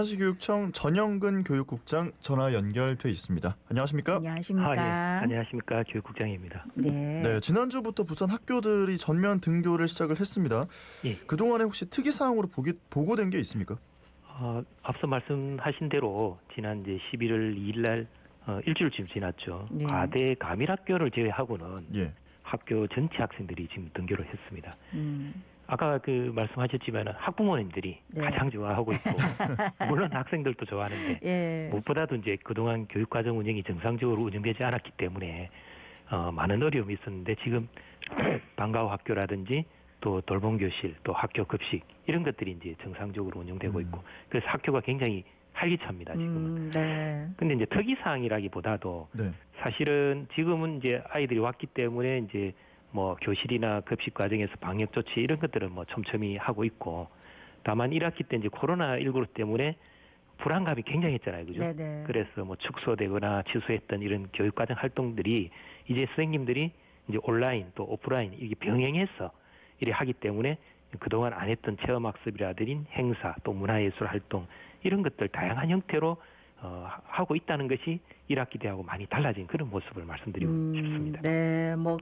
서울시교육청 전영근 교육국장 전화 연결돼 있습니다. 안녕하십니까? 안녕하십니까? 예. 안녕하십니까. 교육국장입니다. 네. 네, 지난주부터 부산 학교들이 전면 등교를 시작을 했습니다. 예. 그동안에 혹시 특이사항으로 보고된 게 있습니까? 앞서 말씀하신 대로 지난 이제 11월 2일 날 일주일쯤 지났죠. 네. 과대 가밀학교를 제외하고는 예. 학교 전체 학생들이 지금 등교를 했습니다. 음. 아까 말씀하셨지만 학부모님들이 네. 가장 좋아하고 있고 물론 학생들도 좋아하는데 예. 무엇보다도 이제 그동안 교육과정 운영이 정상적으로 운영되지 않았기 때문에 많은 어려움이 있었는데 지금 방과후 학교라든지 또 돌봄교실 또 학교 급식 이런 것들이 이제 정상적으로 운영되고 있고 그래서 학교가 굉장히 활기차입니다 지금은. 네. 근데 이제 특이사항이라기보다도 네. 사실은 지금은 이제 아이들이 왔기 때문에 이제 뭐 교실이나 급식 과정에서 방역 조치 이런 것들은 뭐 촘촘히 하고 있고 다만 1학기 때 이제 코로나19 때문에 불안감이 굉장했잖아요. 그죠? 네네. 그래서 뭐 축소되거나 취소했던 이런 교육과정 활동들이 이제 선생님들이 이제 온라인 또 오프라인 이게 병행해서 이래 하기 때문에 그동안 안 했던 체험학습이라든지 행사 또 문화예술 활동 이런 것들 다양한 형태로 하고 있다는 것이 1학기 때하고 많이 달라진 그런 모습을 말씀드리고 싶습니다. 네. 뭐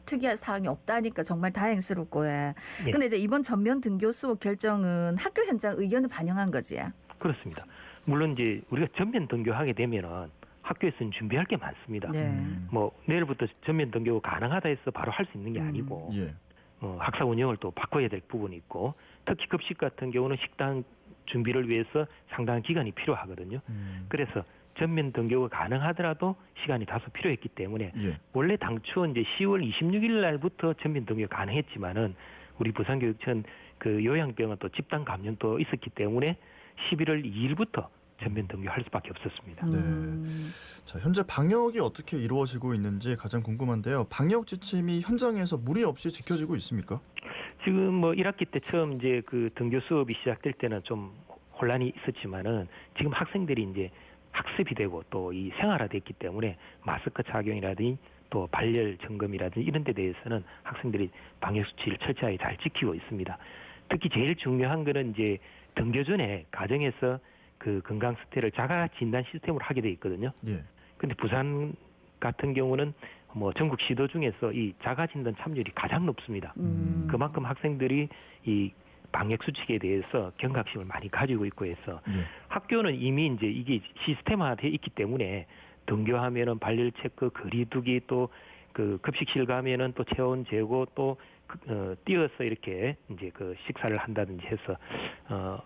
특이한 사항이 없다니까 정말 다행스럽고요. 예. 근데 이제 이번 전면 등교 수업 결정은 학교 현장 의견을 반영한 거지. 그렇습니다. 물론 이제 우리가 전면 등교하게 되면은 학교에서는 준비할 게 많습니다. 네. 뭐 내일부터 전면 등교가 가능하다 해서 바로 할 수 있는 게 아니고 예. 학사 운영을 또 바꿔야 될 부분이 있고 특히 급식 같은 경우는 식당 준비를 위해서 상당한 기간이 필요하거든요. 그래서 전면 등교가 가능하더라도 시간이 다소 필요했기 때문에 예. 원래 당초 이제 10월 26일 날부터 전면 등교가 가능했지만은 우리 부산교육청 그 요양병원 또 집단 감염도 있었기 때문에 11월 2일부터 전면 등교할 수밖에 없었습니다. 자, 현재 방역이 어떻게 이루어지고 있는지 가장 궁금한데요. 방역 지침이 현장에서 무리 없이 지켜지고 있습니까? 지금 뭐 1학기 때 처음 이제 그 등교 수업이 시작될 때는 좀 혼란이 있었지만은 지금 학생들이 이제 학습이 되고 또 이 생활화됐기 때문에 마스크 착용이라든지 또 발열 점검이라든지 이런 데 대해서는 학생들이 방역 수칙을 철저하게 잘 지키고 있습니다. 특히 제일 중요한 거는 이제 등교 전에 가정에서 그 건강 스테를 자가 진단 시스템으로 하게 돼 있거든요. 예. 근데 부산 같은 경우는 뭐 전국 시도 중에서 이 자가 진단 참여율이 가장 높습니다. 그만큼 학생들이 이 방역 수칙에 대해서 경각심을 많이 가지고 있고 해서 예. 학교는 이미 이제 이게 시스템화되어 있기 때문에 등교하면은 발열 체크, 거리두기 또 그 급식실 가면은 또 체온 재고 또 뛰어서 이렇게 이제 그 식사를 한다든지 해서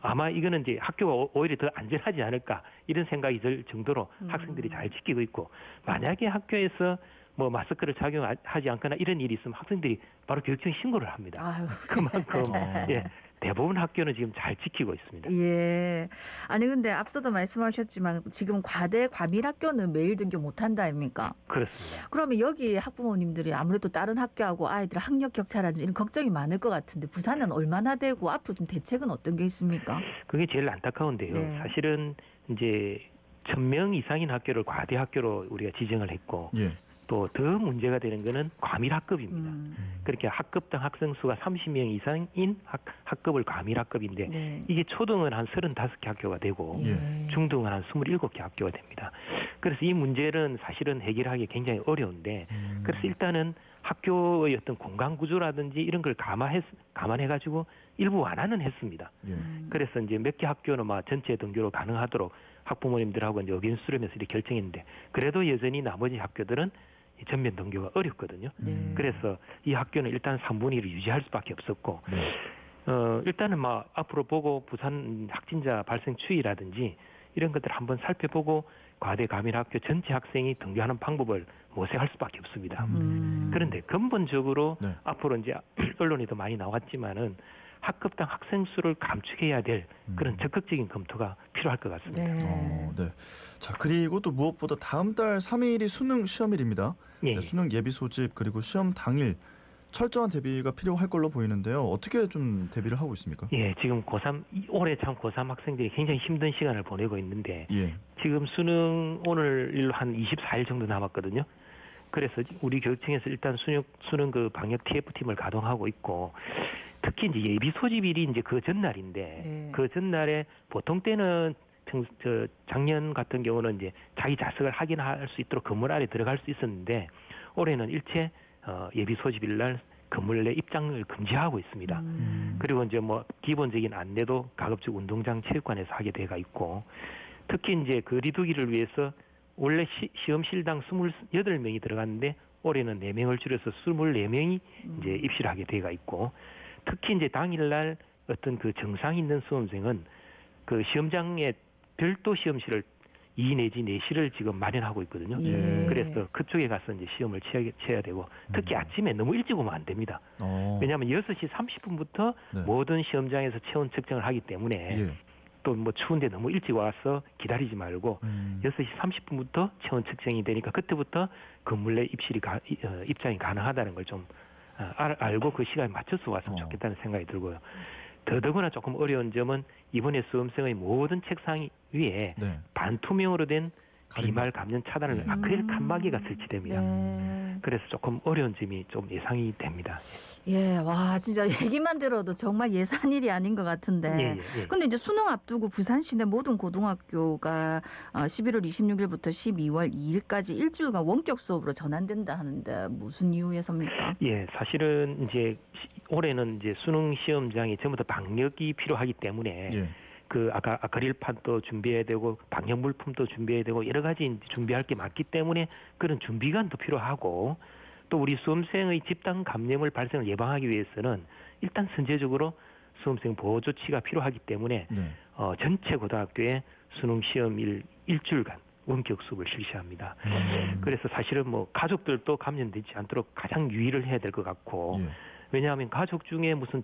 아마 이거는 이제 학교가 오히려 더 안전하지 않을까 이런 생각이 들 정도로 학생들이 잘 지키고 있고 만약에 학교에서 뭐 마스크를 착용하지 않거나 이런 일이 있으면 학생들이 바로 교육청에 신고를 합니다. 아유. 그만큼 예, 대부분 학교는 지금 잘 지키고 있습니다. 예. 아니 근데 앞서도 말씀하셨지만 지금 과대 과밀 학교는 매일 등교 못 한다 아닙니까? 그렇습니다. 그러면 여기 학부모님들이 아무래도 다른 학교하고 아이들 학력 격차라든지 이런 걱정이 많을 것 같은데 부산은 얼마나 되고 앞으로 좀 대책은 어떤 게 있습니까? 그게 제일 안타까운데요. 네. 사실은 이제 1,000명 이상인 학교를 과대 학교로 우리가 지정을 했고 예. 또 더 문제가 되는 거는 과밀 학급입니다. 그렇게 학급당 학생 수가 30명 이상인 학급을 과밀 학급인데 네. 이게 초등은 한 35개 학교가 되고 예. 중등은 한 27개 학교가 됩니다. 그래서 이 문제는 사실은 해결하기 굉장히 어려운데 그래서 일단은 학교의 어떤 공간 구조라든지 이런 걸 감안해가지고 일부 완화는 했습니다. 예. 그래서 이제 몇 개 학교는 전체 등교로 가능하도록 학부모님들하고 이제 의견 수렴해서 이렇게 결정했는데 그래도 여전히 나머지 학교들은 이 전면 등교가 어렵거든요. 네. 그래서 이 학교는 일단 3분의 1을 유지할 수밖에 없었고 네. 일단은 앞으로 보고 부산 확진자 발생 추이라든지 이런 것들 한번 살펴보고 과대 과밀 학교 전체 학생이 등교하는 방법을 모색할 수밖에 없습니다. 그런데 근본적으로 네. 앞으로 이제 언론에도 많이 나왔지만은 학급당 학생 수를 감축해야 될 그런 적극적인 검토가 필요할 것 같습니다. 네. 네. 자, 그리고 또 무엇보다 다음 달 3일이 수능 시험일입니다. 예. 네, 수능 예비 소집 그리고 시험 당일 철저한 대비가 필요할 걸로 보이는데요. 어떻게 좀 대비를 하고 있습니까? 예, 지금 고3 올해 참 고3 학생들이 굉장히 힘든 시간을 보내고 있는데 예. 지금 수능 오늘로 한 24일 정도 남았거든요. 그래서 우리 교육청에서 일단 수능 그 방역 TF팀을 가동하고 있고 특히 이제 예비 소집일이 이제 그 전날인데 네. 그 전날에 보통 때는 작년 같은 경우는 이제 자기 자석을 확인할 수 있도록 건물 안에 들어갈 수 있었는데 올해는 일체 예비 소집일 날 건물 내 입장을 금지하고 있습니다. 그리고 이제 뭐 기본적인 안내도 가급적 운동장 체육관에서 하게 돼가 있고 특히 이제 거리두기를 위해서 원래 시험실당 28명이 들어갔는데 올해는 4명을 줄여서 24명이 이제 입시를 하게 돼가 있고 특히 이제 당일날 어떤 그 정상 있는 수험생은 그 시험장에 별도 시험실을 2 내지 4실을 지금 마련하고 있거든요. 예. 그래서 그쪽에 가서 이제 시험을 치어야 되고 특히 아침에 너무 일찍 오면 안 됩니다. 왜냐하면 6시 30분부터 네. 모든 시험장에서 체온 측정을 하기 때문에 예. 또 뭐 추운데 너무 일찍 와서 기다리지 말고 6시 30분부터 체온 측정이 되니까 그때부터 건물 내 입장이 가능하다는 걸 좀 알고 그 시간에 맞춰서 왔으면 좋겠다는 생각이 들고요. 더더구나 조금 어려운 점은 이번에 수험생의 모든 책상 위에 네. 반투명으로 된 가림막. 비말 감염 차단을 아크릴 칸막이가 설치됩니다. 네. 그래서 조금 어려운 점이 좀 예상이 됩니다. 예, 와 진짜 얘기만 들어도 정말 예산일이 아닌 것 같은데. 예. 근데 이제 수능 앞두고 부산 시내 모든 고등학교가 11월 26일부터 12월 2일까지 일주일간 원격 수업으로 전환된다 하는데 무슨 이유에서입니까? 예, 사실은 이제 올해는 이제 수능 시험장이 전부 다 방역이 필요하기 때문에 예. 그 아크릴판도 준비해야 되고 방역 물품도 준비해야 되고 여러 가지 이제 준비할 게 많기 때문에 그런 준비관도 필요하고 또 우리 수험생의 집단 감염을 발생을 예방하기 위해서는 일단 선제적으로 수험생 보호 조치가 필요하기 때문에 네. 전체 고등학교에 수능 시험일 일주일간 원격 수업을 실시합니다. 그래서 사실은 뭐 가족들도 감염되지 않도록 가장 유의를 해야 될 것 같고 예. 왜냐하면 가족 중에 무슨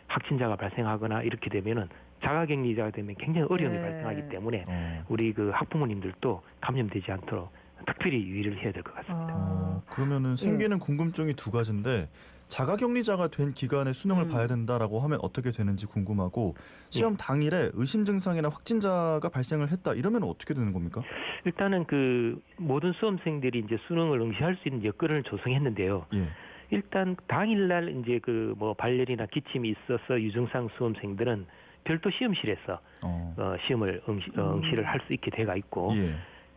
확진자가 발생하거나 이렇게 되면은 자가격리자가 되면 굉장히 어려움이 네. 발생하기 때문에 우리 그 학부모님들도 감염되지 않도록 특별히 유의를 해야 될 것 같습니다. 그러면은 생기는 궁금증이 두 가지인데 자가격리자가 된 기간에 수능을 봐야 된다라고 하면 어떻게 되는지 궁금하고 시험 당일에 의심 증상이나 확진자가 발생을 했다 이러면 어떻게 되는 겁니까? 일단은 그 모든 수험생들이 이제 수능을 응시할 수 있는 여건을 조성했는데요. 예. 일단 당일날 이제 그 뭐 발열이나 기침이 있어서 유증상 수험생들은 별도 시험실에서 시험을 응시를 할 수 있게 돼가 있고 예.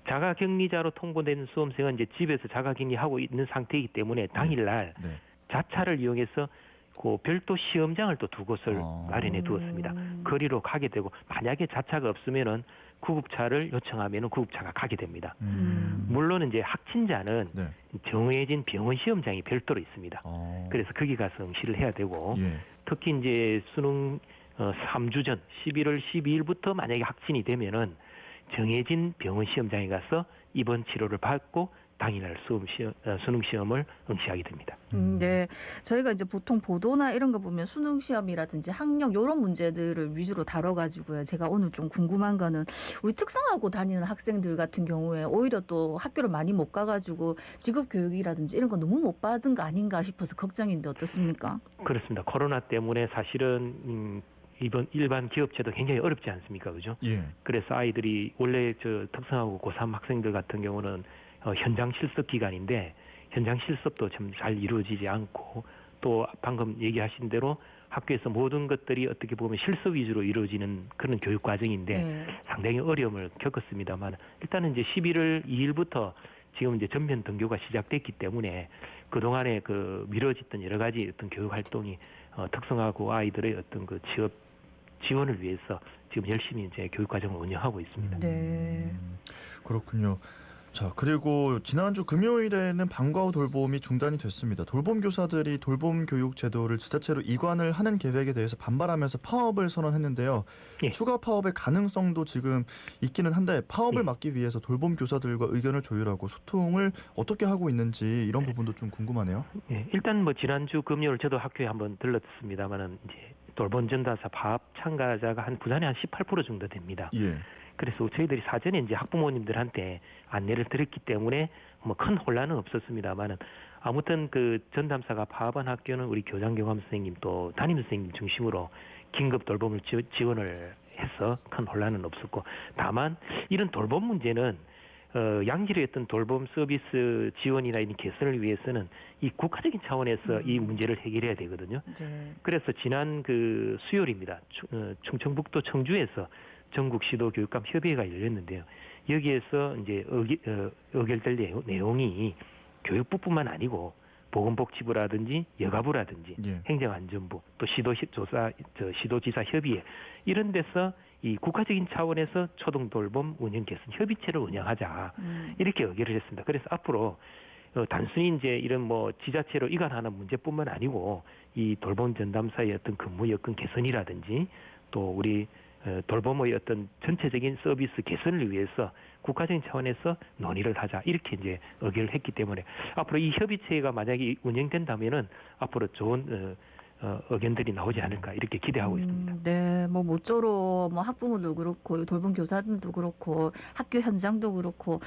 자가격리자로 통보된 수험생은 이제 집에서 자가격리하고 있는 상태이기 때문에 당일날 네. 자차를 이용해서 그 별도 시험장을 또 두 곳을 마련해 두었습니다. 거리로 가게 되고 만약에 자차가 없으면은 구급차를 요청하면은 구급차가 가게 됩니다. 물론 이제 확진자는 네. 정해진 병원 시험장이 별도로 있습니다. 그래서 거기 가서 응시를 해야 되고 예. 특히 이제 수능 3주 전 11월 12일부터 만약에 확진이 되면은 정해진 병원 시험장에 가서 입원 치료를 받고 당일날 수능 시험을 응시하게 됩니다. 네, 저희가 이제 보통 보도나 이런 거 보면 수능 시험이라든지 학력 이런 문제들을 위주로 다뤄가지고요. 제가 오늘 좀 궁금한 거는 우리 특성화고 다니는 학생들 같은 경우에 오히려 또 학교를 많이 못 가가지고 직업 교육이라든지 이런 거 너무 못 받은 거 아닌가 싶어서 걱정인데 어떻습니까? 그렇습니다. 코로나 때문에 사실은 이번 일반 기업체도 굉장히 어렵지 않습니까, 그죠? 예. 그래서 아이들이 원래 저 특성화고 고3 학생들 같은 경우는 현장 실습 기간인데 현장 실습도 참 잘 이루어지지 않고 또 방금 얘기하신 대로 학교에서 모든 것들이 어떻게 보면 실습 위주로 이루어지는 그런 교육 과정인데 상당히 어려움을 겪었습니다만 일단은 이제 11월 2일부터 지금 이제 전면 등교가 시작됐기 때문에 그동안에 그 미뤄졌던 여러 가지 어떤 교육 활동이 특성화고 아이들의 어떤 그 취업 지원을 위해서 지금 열심히 이제 교육 과정을 운영하고 있습니다. 네. 그렇군요. 자, 그리고 지난주 금요일에는 방과 후 돌봄이 중단이 됐습니다. 돌봄 교사들이 돌봄 교육 제도를 지자체로 이관을 하는 계획에 대해서 반발하면서 파업을 선언했는데요. 예. 추가 파업의 가능성도 지금 있기는 한데 파업을 예. 막기 위해서 돌봄 교사들과 의견을 조율하고 소통을 어떻게 하고 있는지 이런 부분도 좀 궁금하네요. 예, 일단 뭐 지난주 금요일 저도 학교에 한번 들렀습니다만은 이제 돌봄 전담사 파업 참가자가 부산에 한 18% 정도 됩니다. 예. 그래서 저희들이 사전에 이제 학부모님들한테 안내를 드렸기 때문에 뭐 큰 혼란은 없었습니다만은 아무튼 그 전담사가 파업한 학교는 우리 교장교감 선생님 또 담임 선생님 중심으로 긴급 돌봄을 지원을 해서 큰 혼란은 없었고 다만 이런 돌봄 문제는 양질의 어떤 돌봄 서비스 지원이나 이런 개선을 위해서는 이 국가적인 차원에서 이 문제를 해결해야 되거든요. 네. 그래서 지난 그 수요일입니다. 충청북도 청주에서 전국 시도 교육감 협의회가 열렸는데요. 여기에서 이제 의결될 내용이 교육부뿐만 아니고 보건복지부라든지 여가부라든지 예. 행정안전부 또 시도지사 협의회 이런 데서 이 국가적인 차원에서 초등돌봄 운영 개선 협의체를 운영하자 이렇게 의결을 했습니다. 그래서 앞으로 단순히 이제 이런 뭐 지자체로 이관하는 문제뿐만 아니고 이 돌봄 전담사의 어떤 근무 여건 개선이라든지 또 우리 돌봄의 어떤 전체적인 서비스 개선을 위해서 국가적인 차원에서 논의를 하자 이렇게 이제 의결을 했기 때문에 앞으로 이 협의체가 만약에 운영된다면은 앞으로 좋은 의견들이 나오지 않을까 이렇게 기대하고 있습니다. 네, 뭐 모쪼록 뭐 학부모도 그렇고 돌봄 교사들도 그렇고 학교 현장도 그렇고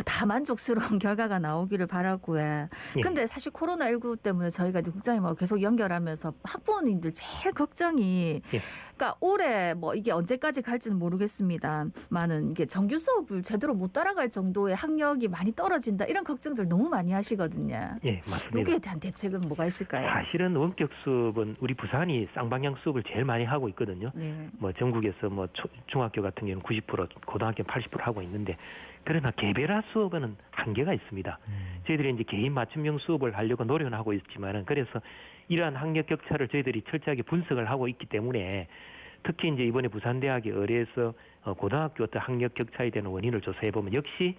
다 만족스러운 결과가 나오기를 바라고요. 예. 근데 사실 코로나19 때문에 저희가 이제 국장님하고 계속 연결하면서 학부모님들 제일 걱정이 예. 그러니까 올해 뭐 이게 언제까지 갈지는 모르겠습니다만은 이게 정규 수업을 제대로 못 따라갈 정도의 학력이 많이 떨어진다 이런 걱정들 너무 많이 하시거든요. 예, 맞습니다. 여기에 대한 대책은 뭐가 있을까요? 사실은 원격 수업은 우리 부산이 쌍방향 수업을 제일 많이 하고 있거든요. 네. 뭐 전국에서 뭐 중학교 같은 경우는 90%, 고등학교 80% 하고 있는데 그러나 개별화 수업에는 한계가 있습니다. 저희들이 이제 개인 맞춤형 수업을 하려고 노력은 하고 있지만은 그래서 이러한 학력 격차를 저희들이 철저하게 분석을 하고 있기 때문에 특히 이제 이번에 부산대학의 의뢰에서 고등학교 어떤 학력 격차에 대한 원인을 조사해 보면 역시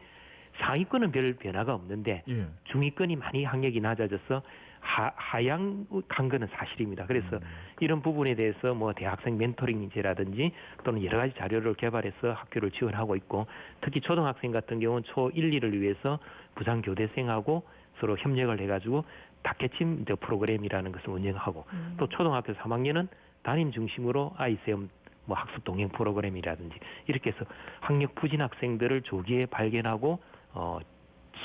상위권은 별 변화가 없는데 예. 중위권이 많이 학력이 낮아져서 하향 간 거는 사실입니다. 그래서 이런 부분에 대해서 뭐 대학생 멘토링제라든지 또는 여러 가지 자료를 개발해서 학교를 지원하고 있고 특히 초등학생 같은 경우는 초 1, 2를 위해서 부산 교대생하고 서로 협력을 해가지고 닭캐침 프로그램이라는 것을 운영하고 또 초등학교 3학년은 담임 중심으로 아이쌤 뭐 학습 동행 프로그램이라든지 이렇게 해서 학력 부진 학생들을 조기에 발견하고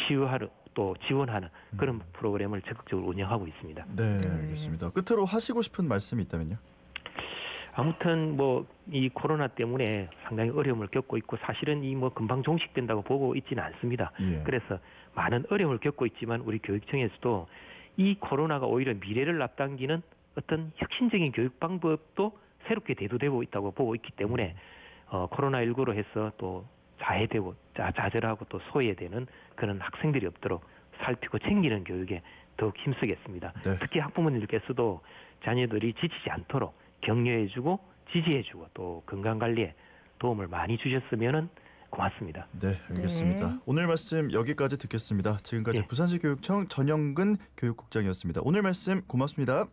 치유하러 또 지원하는 그런 프로그램을 적극적으로 운영하고 있습니다. 네, 알겠습니다. 끝으로 하시고 싶은 말씀이 있다면요? 아무튼 뭐 이 코로나 때문에 상당히 어려움을 겪고 있고 사실은 이 뭐 금방 종식된다고 보고 있지는 않습니다. 예. 그래서 많은 어려움을 겪고 있지만 우리 교육청에서도 이 코로나가 오히려 미래를 앞당기는 어떤 혁신적인 교육 방법도 새롭게 대두되고 있다고 보고 있기 때문에 코로나19로 해서 또 자해되고 좌절하고 또 소외되는 그런 학생들이 없도록 살피고 챙기는 교육에 더욱 힘쓰겠습니다. 네. 특히 학부모님들께서도 자녀들이 지치지 않도록 격려해주고 지지해주고 또 건강관리에 도움을 많이 주셨으면 고맙습니다. 네, 알겠습니다. 네. 오늘 말씀 여기까지 듣겠습니다. 지금까지 예. 부산시 교육청 전영근 교육국장이었습니다. 오늘 말씀 고맙습니다.